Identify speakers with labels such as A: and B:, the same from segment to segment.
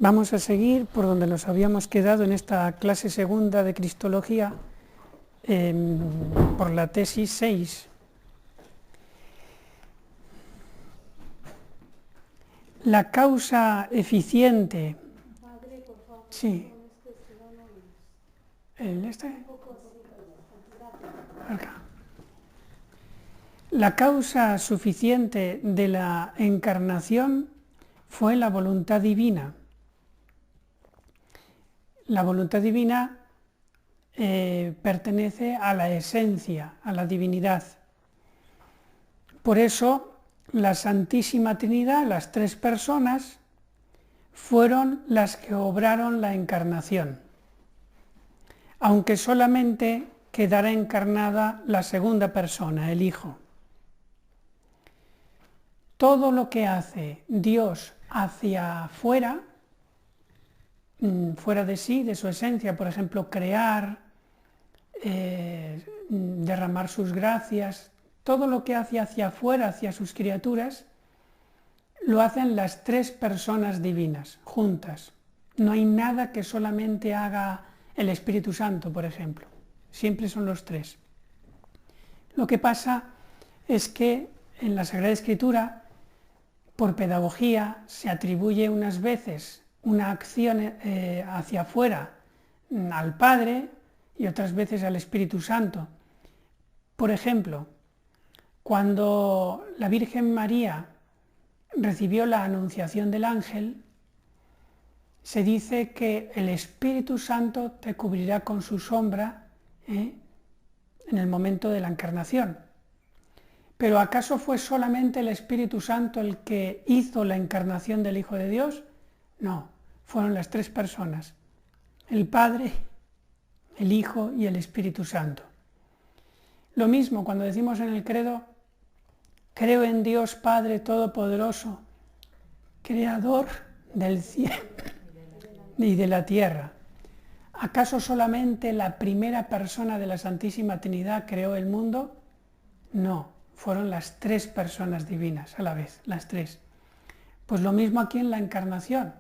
A: Vamos a seguir por donde nos habíamos quedado en esta clase segunda de Cristología, por la tesis 6. La causa eficiente.
B: Padre, por favor,
A: Sí.
B: con si no, no oímos.
A: ¿El este?
B: Un poco así, gracias.
A: Acá. La causa suficiente de la encarnación fue la voluntad divina. La voluntad divina pertenece a la esencia, a la divinidad. Por eso, la Santísima Trinidad, las tres personas, fueron las que obraron la encarnación, aunque solamente quedara encarnada la segunda persona, el Hijo. Todo lo que hace Dios hacia afuera, fuera de sí, de su esencia, por ejemplo, crear, derramar sus gracias, todo lo que hace hacia afuera, hacia sus criaturas, lo hacen las tres personas divinas, juntas. No hay nada que solamente haga el Espíritu Santo, por ejemplo. Siempre son los tres. Lo que pasa es que en la Sagrada Escritura, por pedagogía, se atribuye unas veces una acción hacia afuera al Padre y otras veces al Espíritu Santo. Por ejemplo, cuando la Virgen María recibió la anunciación del ángel, se dice que el Espíritu Santo te cubrirá con su sombra en el momento de la encarnación. ¿Pero acaso fue solamente el Espíritu Santo el que hizo la encarnación del Hijo de Dios? No, fueron las tres personas, el Padre, el Hijo y el Espíritu Santo. Lo mismo cuando decimos en el credo, creo en Dios Padre Todopoderoso, Creador del cielo y de la tierra. ¿Acaso solamente la primera persona de la Santísima Trinidad creó el mundo? No, fueron las tres personas divinas a la vez, las tres. Pues lo mismo aquí en la encarnación.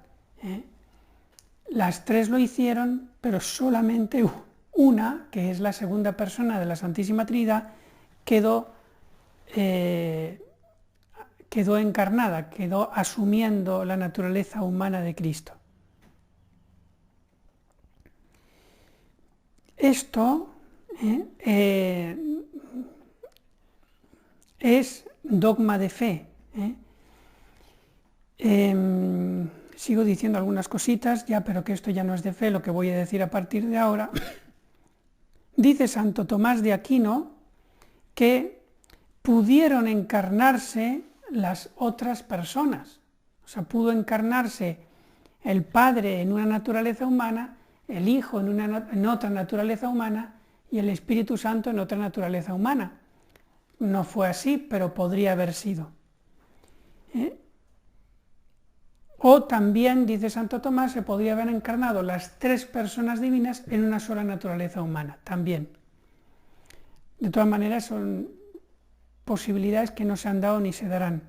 A: Las tres lo hicieron, pero solamente una, que es la segunda persona de la Santísima Trinidad, quedó encarnada, quedó asumiendo la naturaleza humana de Cristo. Esto es dogma de fe. Sigo diciendo algunas cositas ya, pero que esto ya no es de fe, lo que voy a decir a partir de ahora. Dice Santo Tomás de Aquino que pudieron encarnarse las otras personas. O sea, pudo encarnarse el Padre en una naturaleza humana, el Hijo en otra naturaleza humana y el Espíritu Santo en otra naturaleza humana. No fue así, pero podría haber sido. O también, dice Santo Tomás, se podría haber encarnado las tres personas divinas en una sola naturaleza humana, también. De todas maneras, son posibilidades que no se han dado ni se darán.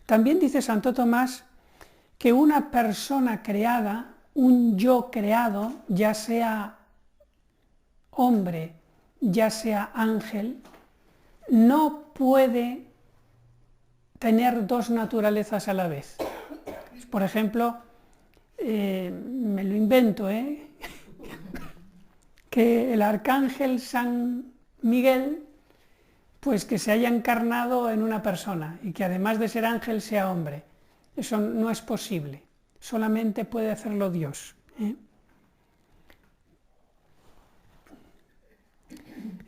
A: También dice Santo Tomás que una persona creada, un yo creado, ya sea hombre, ya sea ángel, no puede tener dos naturalezas a la vez. Por ejemplo, me lo invento, que el arcángel San Miguel, pues que se haya encarnado en una persona y que además de ser ángel sea hombre. Eso no es posible, solamente puede hacerlo Dios.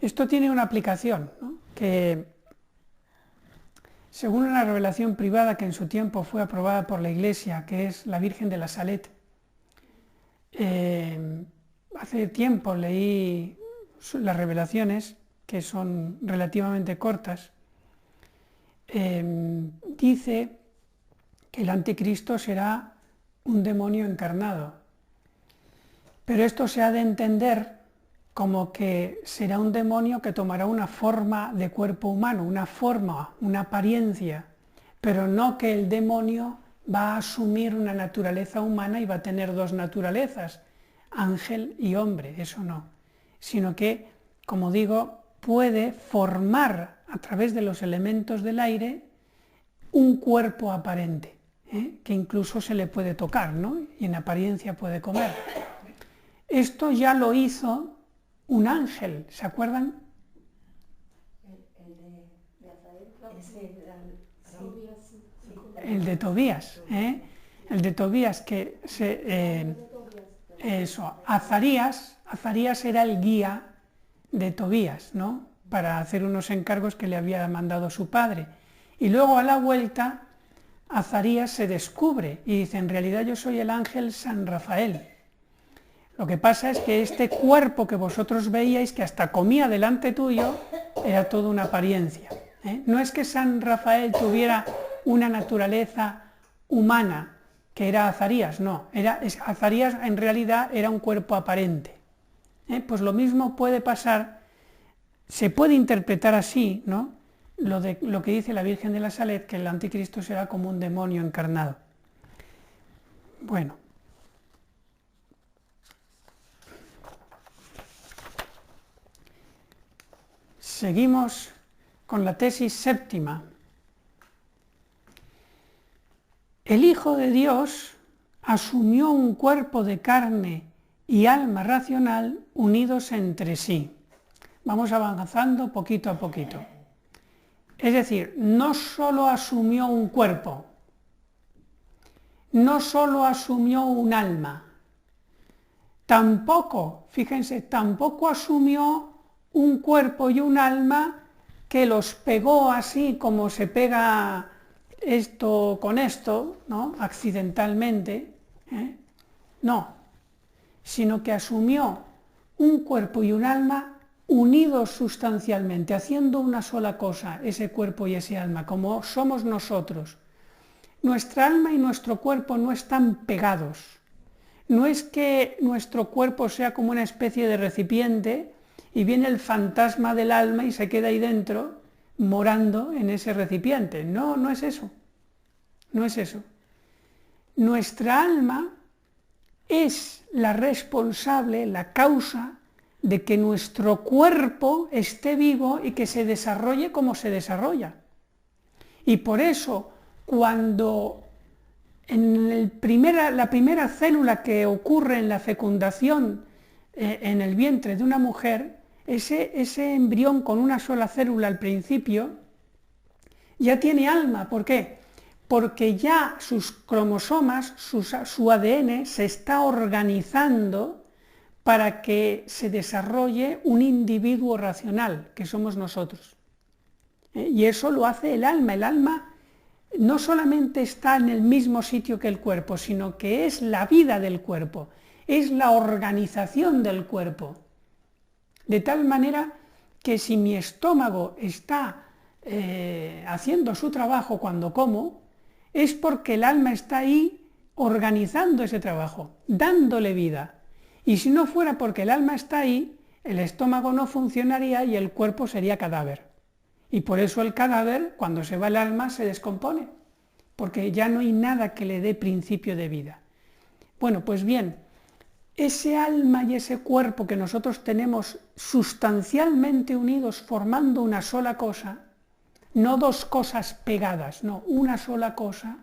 A: Esto tiene una aplicación, ¿no? Que según una revelación privada que en su tiempo fue aprobada por la Iglesia, que es la Virgen de la Salet, hace tiempo leí las revelaciones, que son relativamente cortas, dice que el anticristo será un demonio encarnado. Pero esto se ha de entender como que será un demonio que tomará una forma de cuerpo humano, una forma, una apariencia, pero no que el demonio va a asumir una naturaleza humana y va a tener dos naturalezas, ángel y hombre, eso no, sino que, como digo, puede formar a través de los elementos del aire un cuerpo aparente, que incluso se le puede tocar, ¿no? Y en apariencia puede comer. Esto ya lo hizo un ángel, ¿se acuerdan?
B: de Azael, ese era Tobías, sí.
A: El de Tobías, el de Tobías que Azarías era el guía de Tobías, ¿no? Para hacer unos encargos que le había mandado su padre. Y luego a la vuelta, Azarías se descubre y dice, en realidad yo soy el ángel San Rafael. Lo que pasa es que este cuerpo que vosotros veíais, que hasta comía delante tuyo, era toda una apariencia. No es que San Rafael tuviera una naturaleza humana, que era Azarías, no, Azarías en realidad era un cuerpo aparente. Pues lo mismo puede pasar, se puede interpretar así, ¿no? Lo que dice la Virgen de la Salet, que el anticristo será como un demonio encarnado. Bueno. Seguimos con la tesis séptima. El Hijo de Dios asumió un cuerpo de carne y alma racional unidos entre sí. Vamos avanzando poquito a poquito. Es decir, no solo asumió un cuerpo, no solo asumió un alma, tampoco, fíjense, tampoco asumió un cuerpo y un alma que los pegó así como se pega esto con esto, ¿no? Accidentalmente, no, sino que asumió un cuerpo y un alma unidos sustancialmente, haciendo una sola cosa, ese cuerpo y ese alma, como somos nosotros. Nuestra alma y nuestro cuerpo no están pegados. No es que nuestro cuerpo sea como una especie de recipiente y viene el fantasma del alma y se queda ahí dentro, morando en ese recipiente. No, no es eso. No es eso. Nuestra alma es la responsable, la causa de que nuestro cuerpo esté vivo y que se desarrolle como se desarrolla. Y por eso, cuando en la primera célula que ocurre en la fecundación en el vientre de una mujer, ese embrión con una sola célula al principio, ya tiene alma. ¿Por qué? Porque ya sus cromosomas, su ADN se está organizando para que se desarrolle un individuo racional, que somos nosotros. Y eso lo hace el alma. El alma no solamente está en el mismo sitio que el cuerpo, sino que es la vida del cuerpo, es la organización del cuerpo. De tal manera que si mi estómago está haciendo su trabajo cuando como, es porque el alma está ahí organizando ese trabajo, dándole vida. Y si no fuera porque el alma está ahí, el estómago no funcionaría y el cuerpo sería cadáver. Y por eso el cadáver, cuando se va el alma, se descompone, porque ya no hay nada que le dé principio de vida. Bueno, pues bien, ese alma y ese cuerpo que nosotros tenemos sustancialmente unidos formando una sola cosa, no dos cosas pegadas, no, una sola cosa,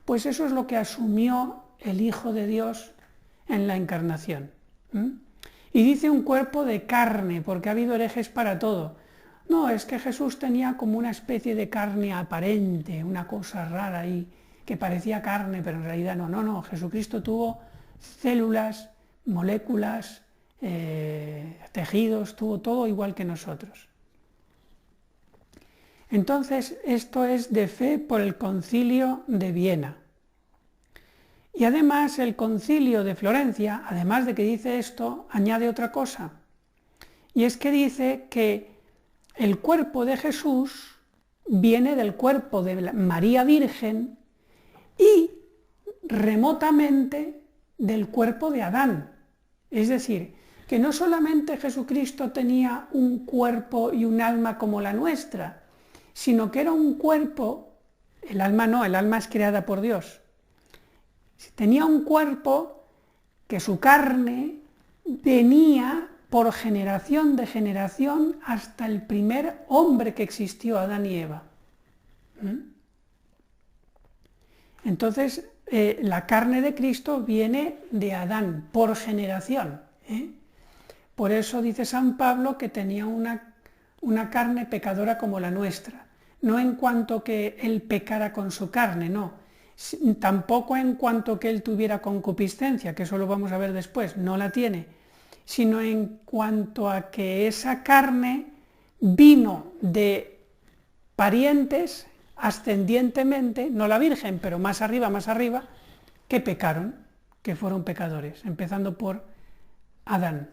A: pues eso es lo que asumió el Hijo de Dios en la encarnación. Y dice un cuerpo de carne, porque ha habido herejes para todo. No, es que Jesús tenía como una especie de carne aparente, una cosa rara ahí, que parecía carne, pero en realidad no. No, Jesucristo tuvo células, moléculas, tejidos, tuvo todo igual que nosotros. Entonces, esto es de fe por el Concilio de Viena. Y además el Concilio de Florencia, además de que dice esto, añade otra cosa. Y es que dice que el cuerpo de Jesús viene del cuerpo de María Virgen y remotamente del cuerpo de Adán. Es decir, que no solamente Jesucristo tenía un cuerpo y un alma como la nuestra, sino que era un cuerpo, el alma no, el alma es creada por Dios, Tenía un cuerpo que su carne venía por generación de generación hasta el primer hombre que existió, Adán y Eva. Entonces, la carne de Cristo viene de Adán, por generación. Por eso dice San Pablo que tenía una carne pecadora como la nuestra. No en cuanto que él pecara con su carne, no. Tampoco en cuanto que él tuviera concupiscencia, que eso lo vamos a ver después, no la tiene, sino en cuanto a que esa carne vino de parientes ascendientemente, no la Virgen, pero más arriba, que pecaron, que fueron pecadores, empezando por Adán.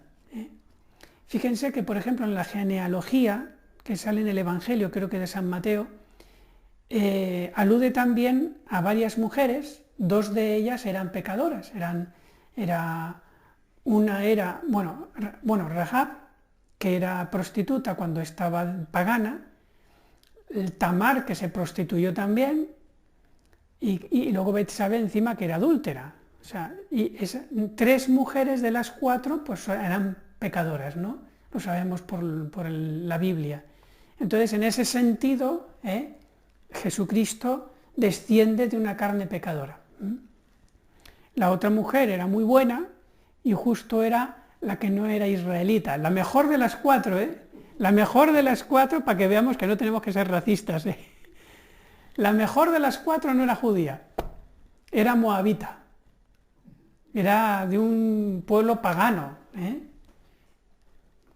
A: Fíjense que, por ejemplo, en la genealogía que sale en el Evangelio, creo que de San Mateo, alude también a varias mujeres, dos de ellas eran pecadoras, una era, Rahab, que era prostituta cuando estaba pagana, Tamar, que se prostituyó también, y luego Betsabé encima, que era adúltera. O sea, tres mujeres de las cuatro pues eran pecadoras, ¿no? Lo sabemos por la Biblia. Entonces, en ese sentido, Jesucristo desciende de una carne pecadora. La otra mujer era muy buena y justo era la que no era israelita. La mejor de las cuatro, La mejor de las cuatro, para que veamos que no tenemos que ser racistas, La mejor de las cuatro no era judía, era moabita. Era de un pueblo pagano.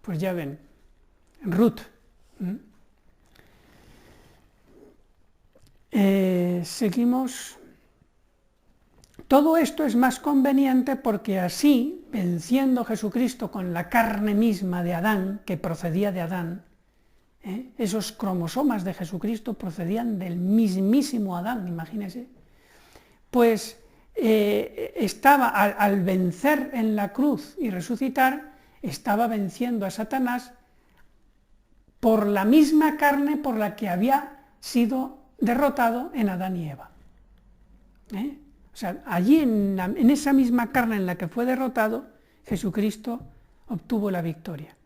A: Pues ya ven, Ruth. Seguimos. Todo esto es más conveniente porque así, venciendo Jesucristo con la carne misma de Adán, que procedía de Adán, esos cromosomas de Jesucristo procedían del mismísimo Adán, imagínense, pues estaba, al vencer en la cruz y resucitar, estaba venciendo a Satanás por la misma carne por la que había sido derrotado en Adán y Eva. O sea, allí en esa misma carne en la que fue derrotado, Jesucristo obtuvo la victoria.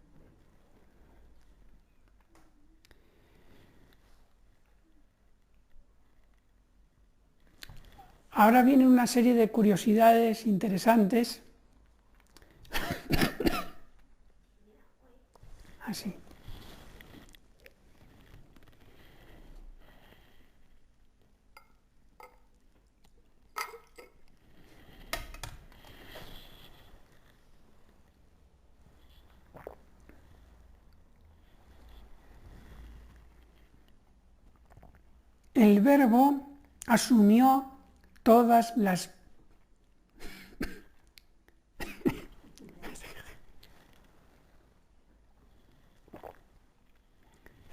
A: Ahora viene una serie de curiosidades interesantes. Así. El Verbo asumió todas las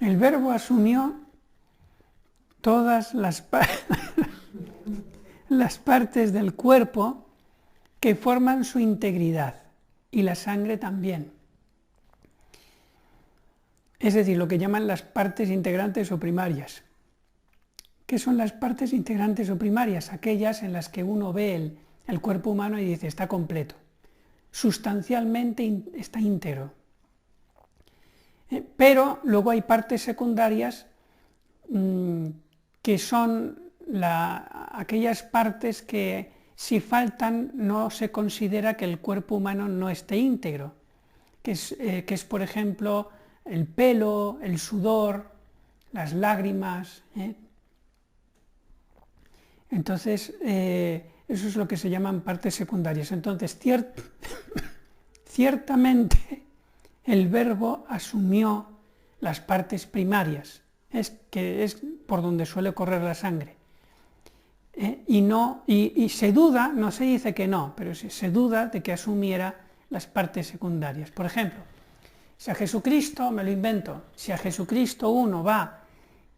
A: El Verbo asumió todas las partes del cuerpo que forman su integridad, y la sangre también. Es decir, lo que llaman las partes integrantes o primarias. ¿Qué son las partes integrantes o primarias? Aquellas en las que uno ve el cuerpo humano y dice, está completo. Sustancialmente está íntegro. Pero luego hay partes secundarias que son aquellas partes que si faltan no se considera que el cuerpo humano no esté íntegro, que es por ejemplo el pelo, el sudor, las lágrimas. Entonces eso es lo que se llaman partes secundarias. Entonces ciertamente el Verbo asumió las partes primarias, que es por donde suele correr la sangre. Y se duda, no se dice que no, pero se duda de que asumiera las partes secundarias. Por ejemplo, si a Jesucristo, me lo invento, si a Jesucristo uno va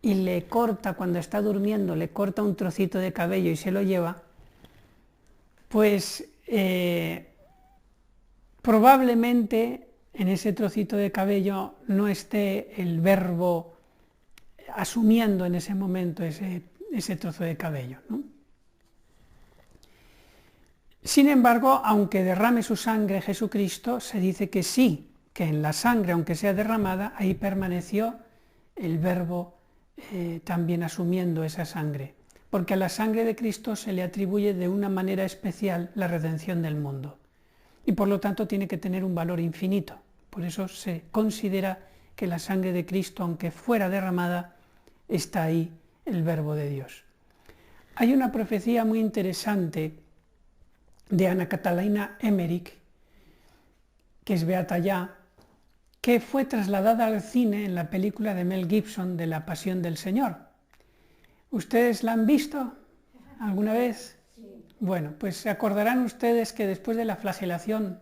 A: y le corta cuando está durmiendo, le corta un trocito de cabello y se lo lleva, pues probablemente en ese trocito de cabello no esté el Verbo asumiendo en ese momento ese trozo de cabello, ¿no? Sin embargo, aunque derrame su sangre Jesucristo, se dice que sí, que en la sangre, aunque sea derramada, ahí permaneció el Verbo también asumiendo esa sangre, porque a la sangre de Cristo se le atribuye de una manera especial la redención del mundo, y por lo tanto tiene que tener un valor infinito. Por eso se considera que la sangre de Cristo, aunque fuera derramada, está ahí el Verbo de Dios. Hay una profecía muy interesante de Ana Catalina Emmerich, que es beata ya, que fue trasladada al cine en la película de Mel Gibson de La Pasión del Señor. ¿Ustedes la han visto alguna vez?
B: Sí.
A: Bueno, pues se acordarán ustedes que después de la flagelación,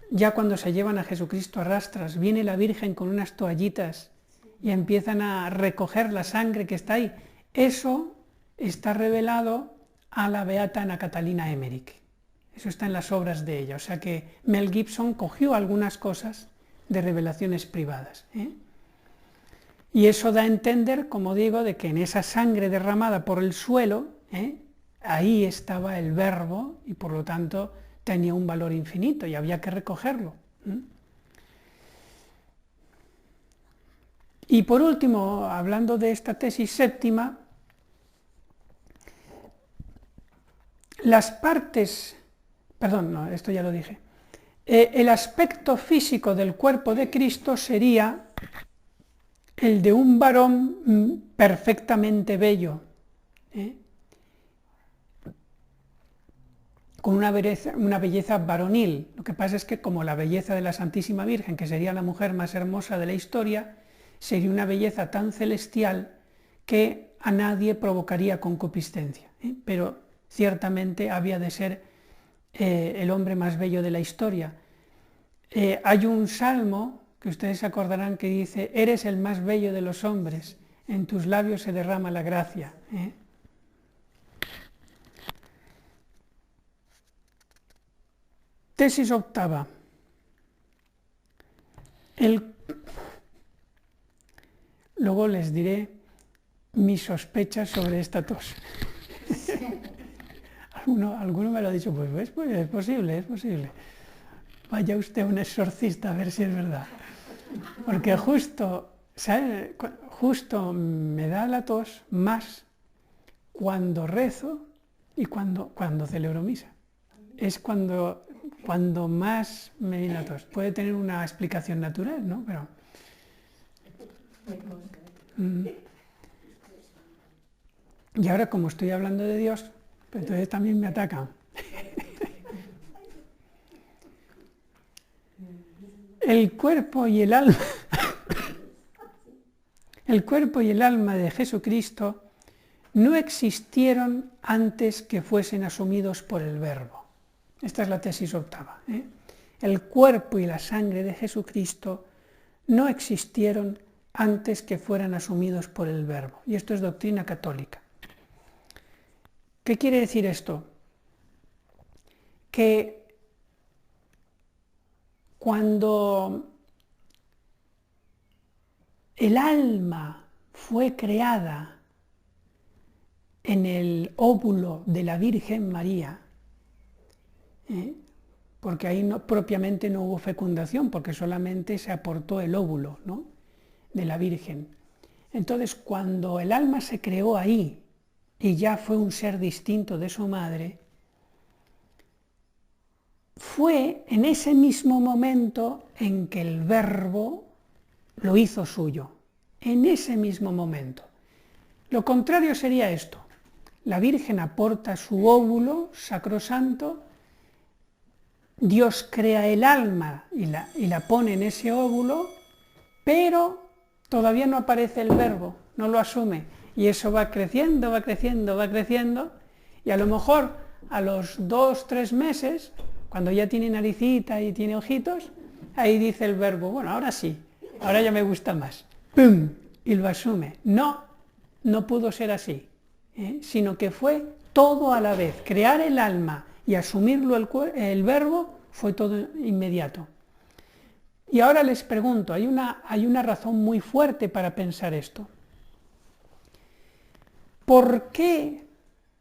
A: ya cuando se llevan a Jesucristo a rastras, viene la Virgen con unas toallitas y empiezan a recoger la sangre que está ahí. Eso está revelado a la beata Ana Catalina Emmerich. Eso está en las obras de ella. O sea que Mel Gibson cogió algunas cosas de revelaciones privadas. Y eso da a entender, como digo, de que en esa sangre derramada por el suelo, ahí estaba el Verbo y por lo tanto tenía un valor infinito y había que recogerlo. Y por último, hablando de esta tesis séptima, las partes, perdón, no, esto ya lo dije, el aspecto físico del cuerpo de Cristo sería el de un varón perfectamente bello, con una belleza varonil. Lo que pasa es que como la belleza de la Santísima Virgen, que sería la mujer más hermosa de la historia, sería una belleza tan celestial que a nadie provocaría concupiscencia, pero ciertamente había de ser el hombre más bello de la historia. Hay un salmo que ustedes se acordarán que dice: eres el más bello de los hombres, en tus labios se derrama la gracia. Tesis octava. Luego les diré mis sospechas sobre esta tos. Alguno me lo ha dicho, pues es posible, es posible. Vaya usted a un exorcista a ver si es verdad. Porque justo me da la tos más cuando rezo y cuando celebro misa. Es cuando más me viene la tos. Puede tener una explicación natural, ¿no? Pero... Y ahora, como estoy hablando de Dios, pues entonces también me ataca. El cuerpo y el alma de Jesucristo no existieron antes que fuesen asumidos por el Verbo. Esta es la tesis octava. El cuerpo y la sangre de Jesucristo no existieron antes que fueran asumidos por el Verbo. Y esto es doctrina católica. ¿Qué quiere decir esto? Que cuando el alma fue creada en el óvulo de la Virgen María, porque ahí propiamente no hubo fecundación, porque solamente se aportó el óvulo, ¿no?, de la Virgen. Entonces, cuando el alma se creó ahí y ya fue un ser distinto de su madre, fue en ese mismo momento en que el Verbo lo hizo suyo, en ese mismo momento. Lo contrario sería esto: la Virgen aporta su óvulo sacrosanto, Dios crea el alma y la pone en ese óvulo, pero todavía no aparece el Verbo, no lo asume, y eso va creciendo, va creciendo, va creciendo, y a lo mejor a los 2-3 meses, cuando ya tiene naricita y tiene ojitos, ahí dice el Verbo: bueno, ahora sí, ahora ya me gusta más, ¡pum!, y lo asume. No pudo ser así, sino que fue todo a la vez. Crear el alma y asumirlo el Verbo fue todo inmediato. Y ahora les pregunto, hay una razón muy fuerte para pensar esto. ¿Por qué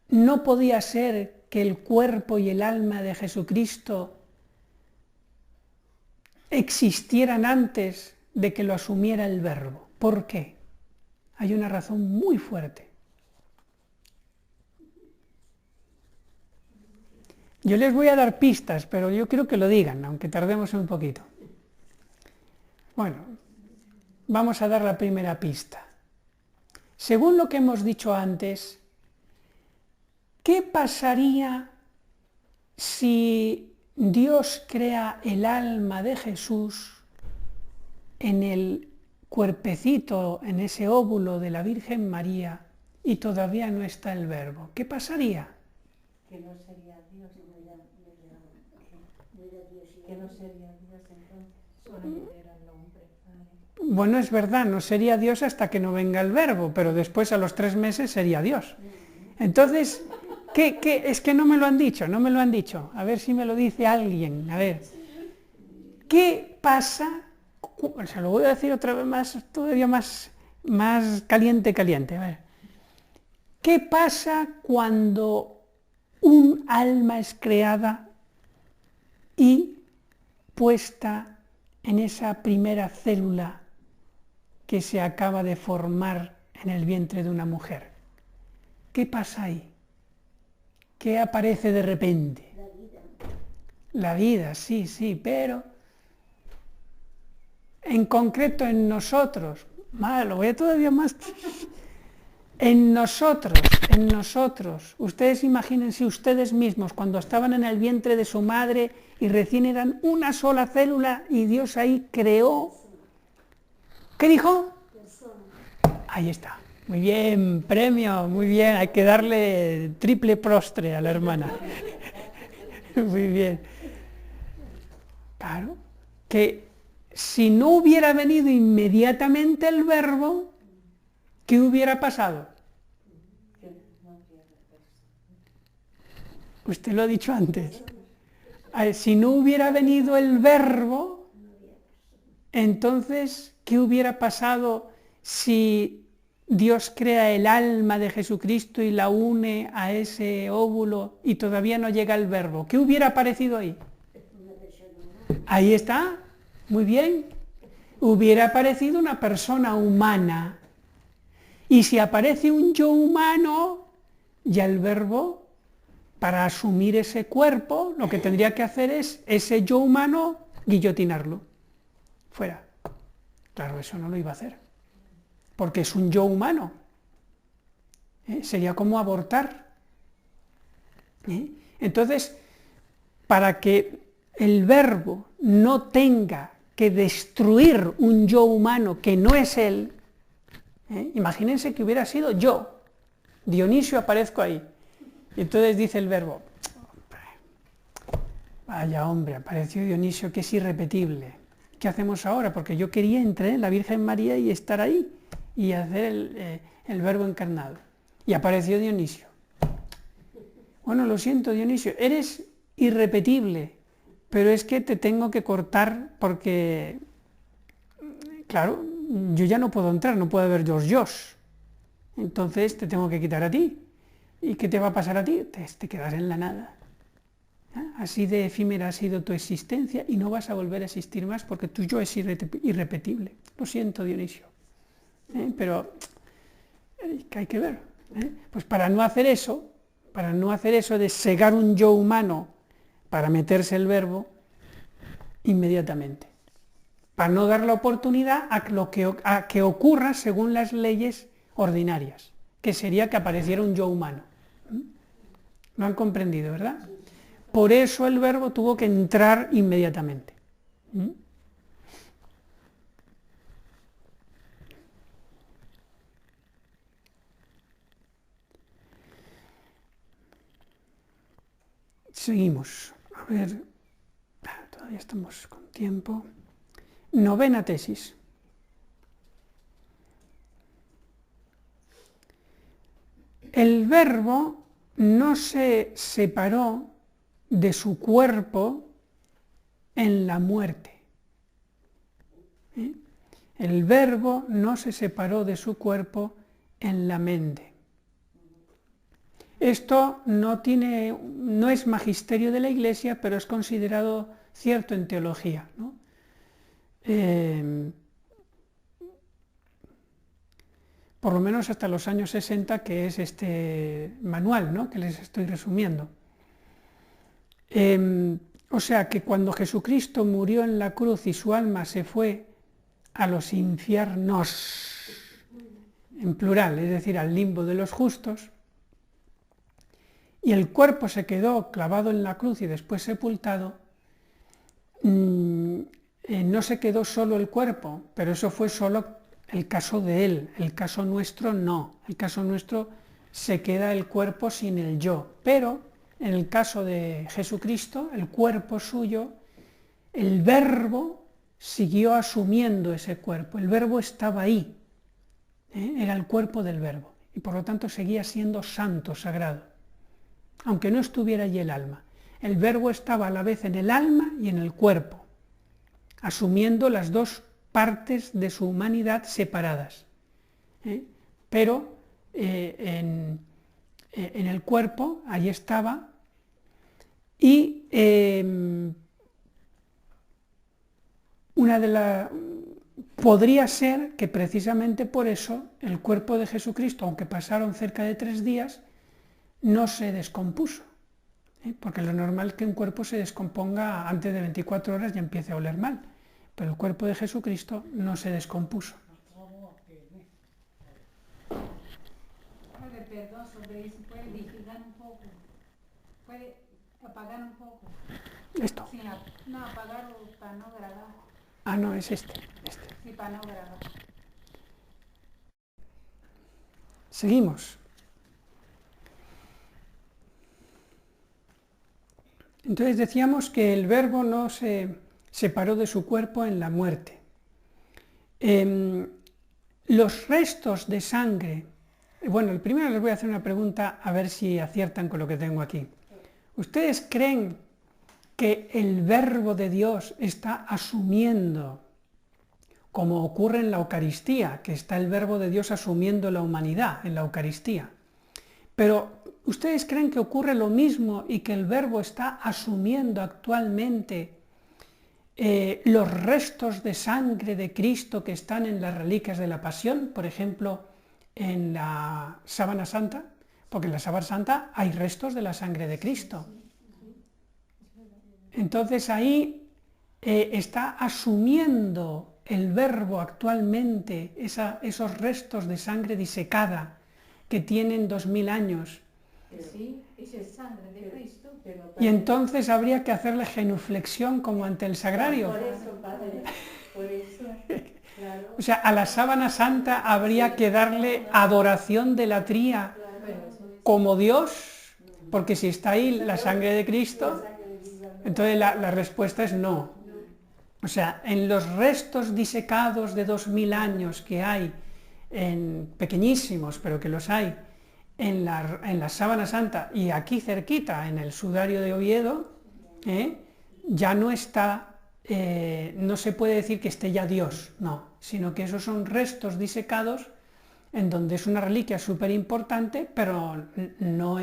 A: no podía ser que el cuerpo y el alma de Jesucristo existieran antes de que lo asumiera el Verbo. ¿Por qué? Hay una razón muy fuerte. Yo les voy a dar pistas, pero yo quiero que lo digan, aunque tardemos un poquito. Bueno, vamos a dar la primera pista. Según lo que hemos dicho antes, ¿qué pasaría si Dios crea el alma de Jesús en el cuerpecito, en ese óvulo de la Virgen María, y todavía no está el Verbo? ¿Qué pasaría?
B: Que no sería Dios, que no sería Dios entonces, solamente era el hombre.
A: Bueno, es verdad, no sería Dios hasta que no venga el Verbo, pero después a los 3 meses sería Dios. Entonces, ¿qué? Es que no me lo han dicho, no me lo han dicho. A ver si me lo dice alguien, a ver. ¿Qué pasa? Se lo voy a decir otra vez más, todavía más caliente. A ver. ¿Qué pasa cuando un alma es creada y puesta en esa primera célula que se acaba de formar en el vientre de una mujer? ¿Qué pasa ahí? ¿Qué aparece de repente?
B: La vida.
A: La vida, sí, pero en concreto en nosotros, lo voy a todavía más, en nosotros, ustedes imagínense ustedes mismos cuando estaban en el vientre de su madre y recién eran una sola célula y Dios ahí creó, ¿qué dijo?
B: Persona.
A: Ahí está, muy bien, premio, muy bien, hay que darle triple prostre a la hermana, muy bien, claro, que si no hubiera venido inmediatamente el Verbo, ¿qué hubiera pasado? Usted lo ha dicho antes. Si no hubiera venido el Verbo, entonces, ¿qué hubiera pasado si Dios crea el alma de Jesucristo y la une a ese óvulo y todavía no llega el Verbo? ¿Qué hubiera aparecido ahí? Ahí está, muy bien. Hubiera aparecido una persona humana. Y si aparece un yo humano, ya el Verbo, para asumir ese cuerpo, lo que tendría que hacer es ese yo humano guillotinarlo. Fuera. Claro, eso no lo iba a hacer, porque es un yo humano. Sería como abortar. Entonces, para que el Verbo no tenga que destruir un yo humano que no es él, imagínense que hubiera sido yo, Dionisio, aparezco ahí, y entonces dice el Verbo, vaya hombre, apareció Dionisio que es irrepetible, ¿qué hacemos ahora? Porque yo quería entrar en la Virgen María y estar ahí, y hacer el Verbo encarnado, y apareció Dionisio. Bueno, lo siento, Dionisio, eres irrepetible, pero es que te tengo que cortar porque, claro, yo ya no puedo entrar, no puede haber dos yos. Entonces te tengo que quitar a ti. ¿Y qué te va a pasar a ti? Te quedas en la nada. Así de efímera ha sido tu existencia y no vas a volver a existir más porque tu yo es irrepetible. Lo siento, Dionisio. Pero hay que ver. Pues para no hacer eso de segar un yo humano para meterse el Verbo inmediatamente, para no dar la oportunidad a que ocurra según las leyes ordinarias, que sería que apareciera un yo humano. ¿Lo han comprendido, verdad? Por eso el Verbo tuvo que entrar inmediatamente. Seguimos. A ver, todavía estamos con tiempo. Novena tesis. El Verbo no se separó de su cuerpo en la muerte. El Verbo no se separó de su cuerpo en la mente. Esto no es magisterio de la Iglesia, pero es considerado cierto en teología, ¿no? Por lo menos hasta los años 60, que es este manual, ¿no?, que les estoy resumiendo. O sea que cuando Jesucristo murió en la cruz y su alma se fue a los infiernos, en plural, es decir, al limbo de los justos, y el cuerpo se quedó clavado en la cruz y después sepultado, no se quedó solo el cuerpo, pero eso fue solo el caso de él, el caso nuestro no, el caso nuestro se queda el cuerpo sin el yo, pero en el caso de Jesucristo, el cuerpo suyo, el Verbo siguió asumiendo ese cuerpo, el Verbo estaba ahí, era el cuerpo del Verbo, y por lo tanto seguía siendo santo, sagrado, aunque no estuviera allí el alma. El Verbo estaba a la vez en el alma y en el cuerpo, asumiendo las dos partes de su humanidad separadas, pero en el cuerpo, allí estaba, y podría ser que precisamente por eso el cuerpo de Jesucristo, aunque pasaron cerca de 3 días, no se descompuso, porque lo normal es que un cuerpo se descomponga antes de 24 horas y empiece a oler mal, pero el cuerpo de Jesucristo no se descompuso.
B: Padre, perdón sobre eso, ¿puede vigilar un poco? ¿Puede apagar un poco?
A: Esto.
B: Sí, no, apagarlo para no grabar.
A: Ah, no, es este.
B: Sí, para no grabar.
A: Seguimos. Entonces decíamos que el Verbo no se separó de su cuerpo en la muerte. Los restos de sangre, bueno, el primero les voy a hacer una pregunta a ver si aciertan con lo que tengo aquí. ¿Ustedes creen que el Verbo de Dios está asumiendo, como ocurre en la Eucaristía, que está el Verbo de Dios asumiendo la humanidad en la Eucaristía? Pero ¿ustedes creen que ocurre lo mismo y que el Verbo está asumiendo actualmente los restos de sangre de Cristo que están en las reliquias de la Pasión, por ejemplo, en la Sábana Santa? Porque en la Sábana Santa hay restos de la sangre de Cristo. Entonces ahí está asumiendo el Verbo actualmente esos restos de sangre disecada que tienen 2000 años.
B: Sí, es sangre de Cristo.
A: Y entonces habría que hacerle genuflexión como ante el sagrario.
C: Por eso, Padre, por eso, claro.
A: O sea, a la Sábana Santa habría que darle adoración de la tría como Dios, porque si está ahí la sangre de Cristo, entonces la respuesta es no. O sea, en los restos disecados de 2000 años que hay, pequeñísimos, pero que los hay, en la Sábana Santa y aquí cerquita, en el sudario de Oviedo, ya no está, no se puede decir que esté ya Dios, no, sino que esos son restos disecados en donde es una reliquia súper importante, pero no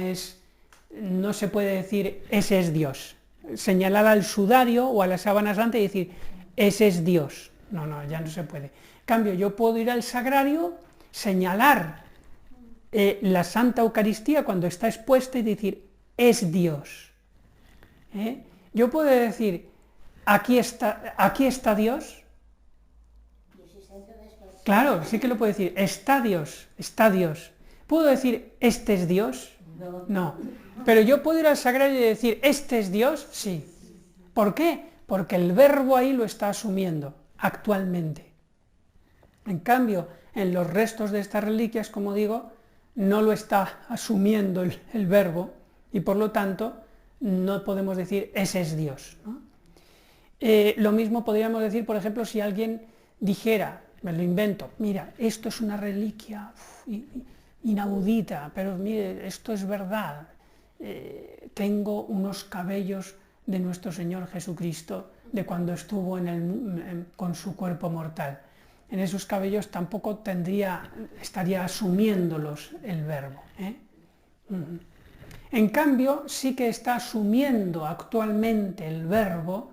A: se puede decir ese es Dios, señalar al sudario o a la Sábana Santa y decir ese es Dios, no, ya no se puede. En cambio, yo puedo ir al sagrario, señalar la Santa Eucaristía cuando está expuesta y decir, es Dios. Yo puedo decir, aquí está Dios. Claro, sí que lo puedo decir, está Dios. ¿Puedo decir, este es Dios? No. Pero yo puedo ir al sagrario y decir, ¿este es Dios? Sí. ¿Por qué? Porque el Verbo ahí lo está asumiendo, actualmente. En cambio, en los restos de estas reliquias, como digo, no lo está asumiendo el Verbo y por lo tanto no podemos decir ese es Dios, ¿no? Lo mismo podríamos decir, por ejemplo, si alguien dijera, me lo invento, mira, esto es una reliquia inaudita, pero mire, esto es verdad, tengo unos cabellos de nuestro Señor Jesucristo de cuando estuvo con su cuerpo mortal. En esos cabellos tampoco estaría asumiéndolos el Verbo. En cambio, sí que está asumiendo actualmente el Verbo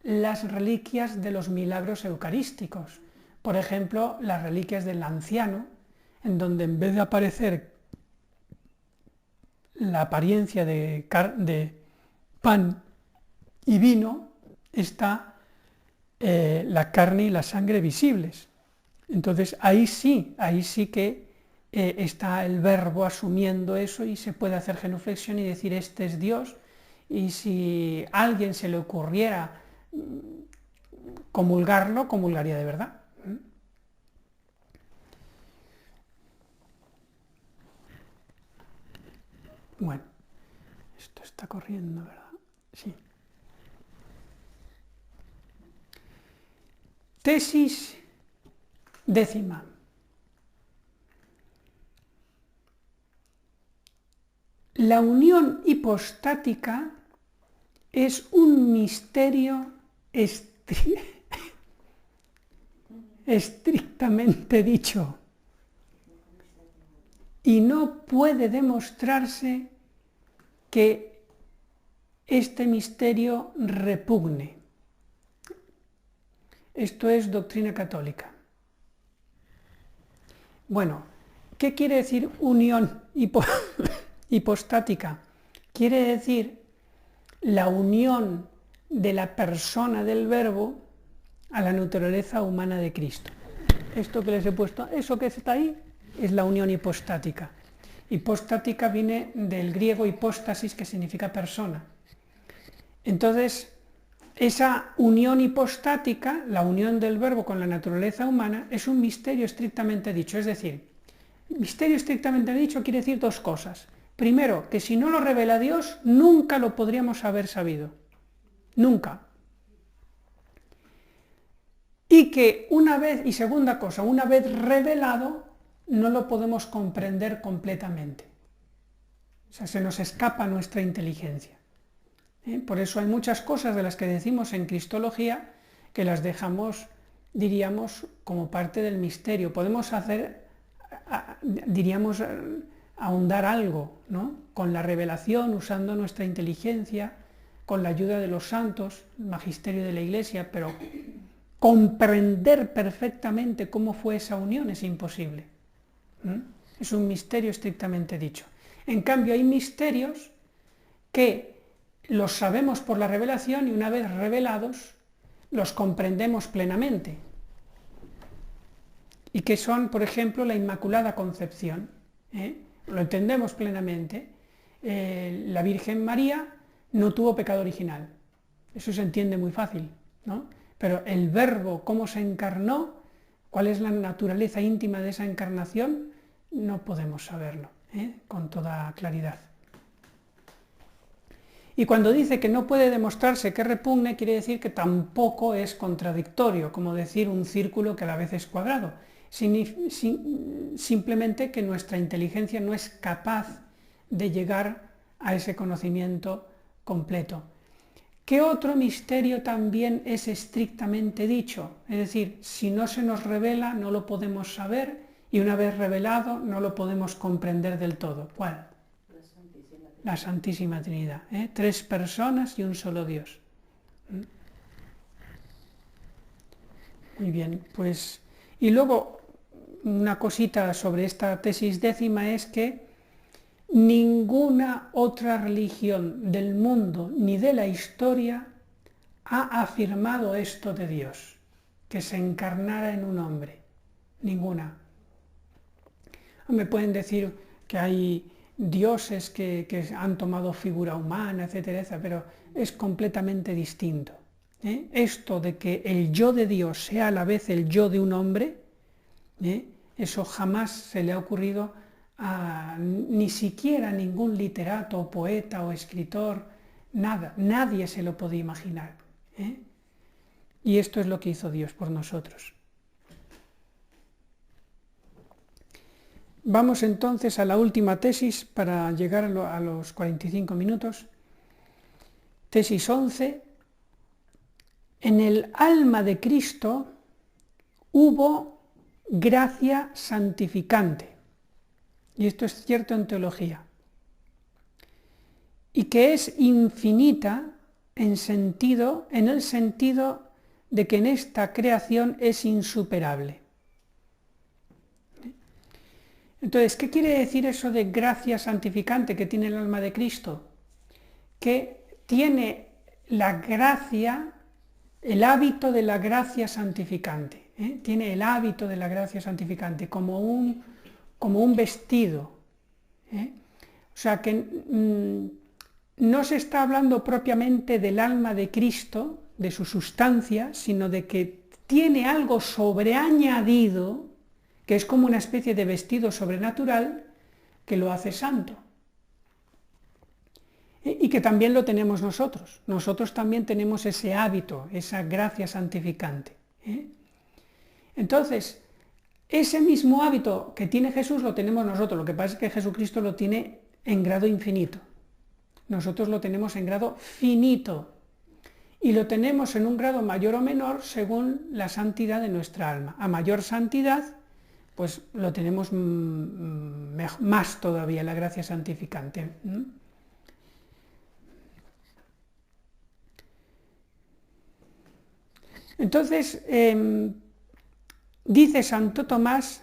A: las reliquias de los milagros eucarísticos. Por ejemplo, las reliquias del anciano, en donde en vez de aparecer la apariencia de pan y vino, está la carne y la sangre visibles. Entonces ahí sí que está el Verbo asumiendo eso y se puede hacer genuflexión y decir este es Dios, y si a alguien se le ocurriera comulgarlo, comulgaría de verdad. Bueno, esto está corriendo, ¿verdad? Sí. Tesis décima. La unión hipostática es un misterio estrictamente dicho y no puede demostrarse que este misterio repugne. Esto es doctrina católica. Bueno, ¿qué quiere decir unión hipostática? Quiere decir la unión de la persona del Verbo a la naturaleza humana de Cristo. Esto que les he puesto, eso que está ahí, es la unión hipostática. Hipostática viene del griego hipóstasis, que significa persona. Entonces, esa unión hipostática, la unión del Verbo con la naturaleza humana, es un misterio estrictamente dicho. Es decir, misterio estrictamente dicho quiere decir dos cosas. Primero, que si no lo revela Dios, nunca lo podríamos haber sabido. Nunca. Y que una vez, y segunda cosa, una vez revelado, no lo podemos comprender completamente. O sea, se nos escapa nuestra inteligencia. Por eso hay muchas cosas de las que decimos en Cristología que las dejamos, diríamos, como parte del misterio. Podemos hacer, diríamos, ahondar algo, ¿no? Con la revelación, usando nuestra inteligencia, con la ayuda de los santos, el magisterio de la Iglesia, pero comprender perfectamente cómo fue esa unión es imposible. Es un misterio estrictamente dicho. En cambio, hay misterios que los sabemos por la revelación y una vez revelados los comprendemos plenamente. Y que son, por ejemplo, la Inmaculada Concepción. Lo entendemos plenamente. La Virgen María no tuvo pecado original. Eso se entiende muy fácil, ¿no? Pero el Verbo, cómo se encarnó, cuál es la naturaleza íntima de esa encarnación, no podemos saberlo con toda claridad. Y cuando dice que no puede demostrarse que repugne, quiere decir que tampoco es contradictorio, como decir un círculo que a la vez es cuadrado. Simplemente que nuestra inteligencia no es capaz de llegar a ese conocimiento completo. ¿Qué otro misterio también es estrictamente dicho? Es decir, si no se nos revela, no lo podemos saber, y una vez revelado, no lo podemos comprender del todo. ¿Cuál? La Santísima Trinidad. Tres personas y un solo Dios. Muy bien, pues... Y luego, una cosita sobre esta tesis décima es que ninguna otra religión del mundo ni de la historia ha afirmado esto de Dios, que se encarnara en un hombre. Ninguna. Me pueden decir que hay dioses que han tomado figura humana, etcétera, etcétera, pero es completamente distinto. Esto de que el yo de Dios sea a la vez el yo de un hombre, eso jamás se le ha ocurrido a ni siquiera ningún literato, o poeta o escritor, nada, nadie se lo podía imaginar. Y esto es lo que hizo Dios por nosotros. Vamos entonces a la última tesis para llegar a los 45 minutos. Tesis 11. En el alma de Cristo hubo gracia santificante. Y esto es cierto en teología. y que es infinita en el sentido de que en esta creación es insuperable. Entonces, ¿qué quiere decir eso de gracia santificante que tiene el alma de Cristo? Que tiene la gracia, el hábito de la gracia santificante, tiene el hábito de la gracia santificante como un vestido. O sea que no se está hablando propiamente del alma de Cristo, de su sustancia, sino de que tiene algo sobreañadido, que es como una especie de vestido sobrenatural que lo hace santo. Y que también lo tenemos nosotros. Nosotros también tenemos ese hábito, esa gracia santificante. Entonces, ese mismo hábito que tiene Jesús lo tenemos nosotros. Lo que pasa es que Jesucristo lo tiene en grado infinito. Nosotros lo tenemos en grado finito. Y lo tenemos en un grado mayor o menor según la santidad de nuestra alma. A mayor santidad, pues lo tenemos más todavía, la gracia santificante. Entonces, dice Santo Tomás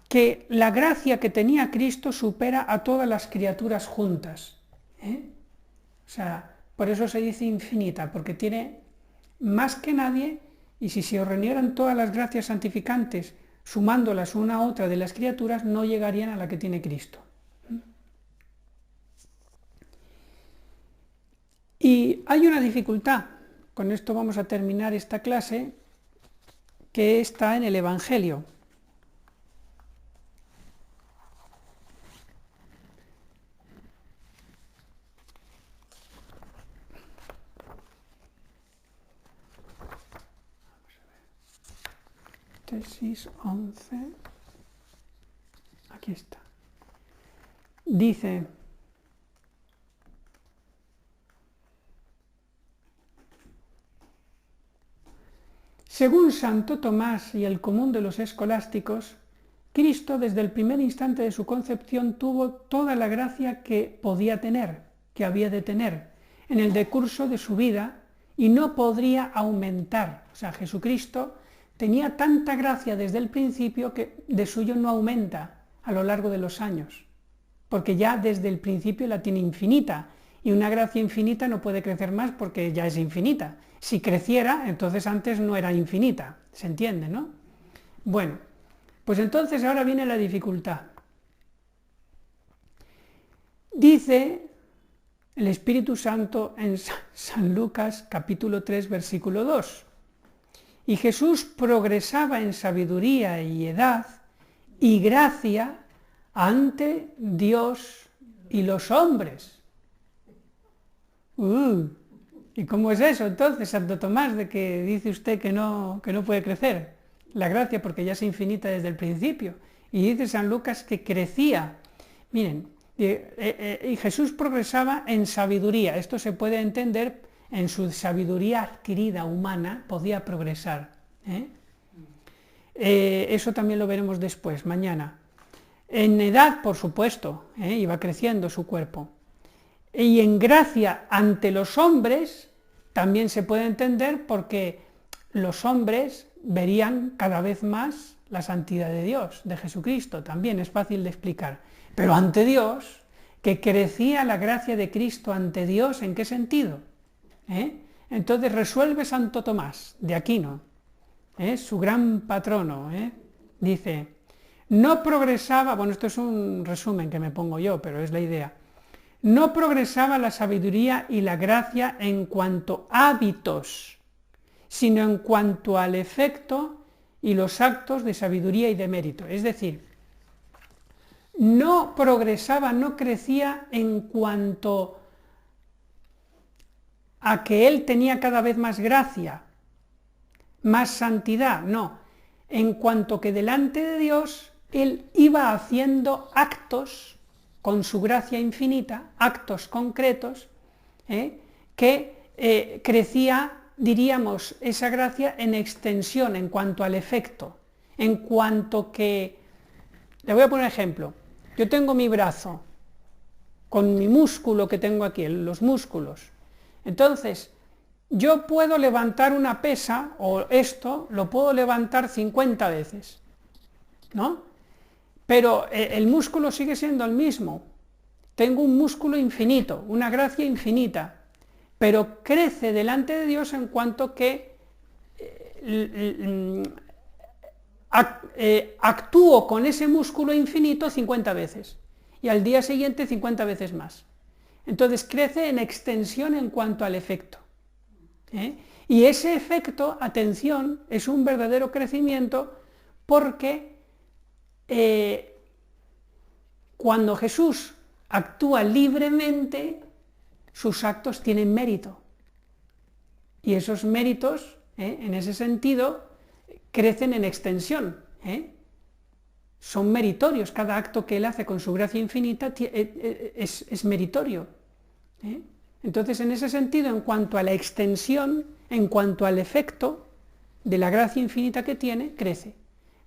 A: que la gracia que tenía Cristo supera a todas las criaturas juntas. O sea, por eso se dice infinita, porque tiene más que nadie, y si se reunieran todas las gracias santificantes, sumándolas una a otra de las criaturas, no llegarían a la que tiene Cristo. Y hay una dificultad, con esto vamos a terminar esta clase, que está en el Evangelio. Tesis 11, aquí está. Dice: según Santo Tomás y el común de los escolásticos, Cristo desde el primer instante de su concepción tuvo toda la gracia que podía tener, que había de tener, en el decurso de su vida, y no podría aumentar. O sea, Jesucristo tenía tanta gracia desde el principio que de suyo no aumenta a lo largo de los años, porque ya desde el principio la tiene infinita, y una gracia infinita no puede crecer más porque ya es infinita. Si creciera, entonces antes no era infinita, ¿se entiende, no? Bueno, pues entonces ahora viene la dificultad. Dice el Espíritu Santo en San Lucas capítulo 3 versículo 2, y Jesús progresaba en sabiduría y edad y gracia ante Dios y los hombres. ¿Y cómo es eso entonces, Santo Tomás, de que dice usted que no puede crecer la gracia porque ya es infinita desde el principio? Y dice San Lucas que crecía. Miren, y Jesús progresaba en sabiduría. Esto se puede entender en su sabiduría adquirida humana, podía progresar. Eso también lo veremos después, mañana. En edad, por supuesto, iba creciendo su cuerpo. Y en gracia ante los hombres también se puede entender porque los hombres verían cada vez más la santidad de Dios, de Jesucristo, también es fácil de explicar. Pero ante Dios, que crecía la gracia de Cristo ante Dios, ¿en qué sentido? Entonces resuelve Santo Tomás de Aquino, su gran patrono, dice, no progresaba, bueno, esto es un resumen que me pongo yo, pero es la idea, no progresaba la sabiduría y la gracia en cuanto a hábitos, sino en cuanto al efecto y los actos de sabiduría y de mérito. Es decir, no progresaba, no crecía en cuanto a que él tenía cada vez más gracia, más santidad, no, en cuanto que delante de Dios él iba haciendo actos con su gracia infinita, actos concretos, que crecía, diríamos, esa gracia en extensión en cuanto al efecto, en cuanto que, le voy a poner un ejemplo, yo tengo mi brazo, con mi músculo que tengo aquí, los músculos. Entonces, yo puedo levantar una pesa, o esto, lo puedo levantar 50 veces, ¿no? Pero el músculo sigue siendo el mismo. Tengo un músculo infinito, una gracia infinita, pero crece delante de Dios en cuanto que actúo con ese músculo infinito 50 veces, y al día siguiente 50 veces más. Entonces crece en extensión en cuanto al efecto. Y ese efecto, atención, es un verdadero crecimiento porque cuando Jesús actúa libremente, sus actos tienen mérito. Y esos méritos, en ese sentido, crecen en extensión. Son meritorios, cada acto que Él hace con su gracia infinita es meritorio. Entonces, en ese sentido, en cuanto a la extensión, en cuanto al efecto de la gracia infinita que tiene, crece.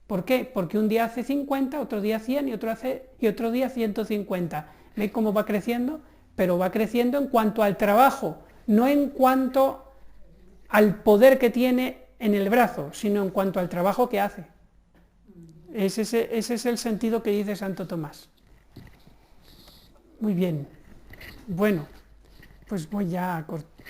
A: ¿Por qué? Porque un día hace 50, otro día 100 y otro día 150. ¿Ve cómo va creciendo? Pero va creciendo en cuanto al trabajo, no en cuanto al poder que tiene en el brazo, sino en cuanto al trabajo que hace. Ese es el sentido que dice Santo Tomás. Muy bien. Bueno, pues voy ya a cortar.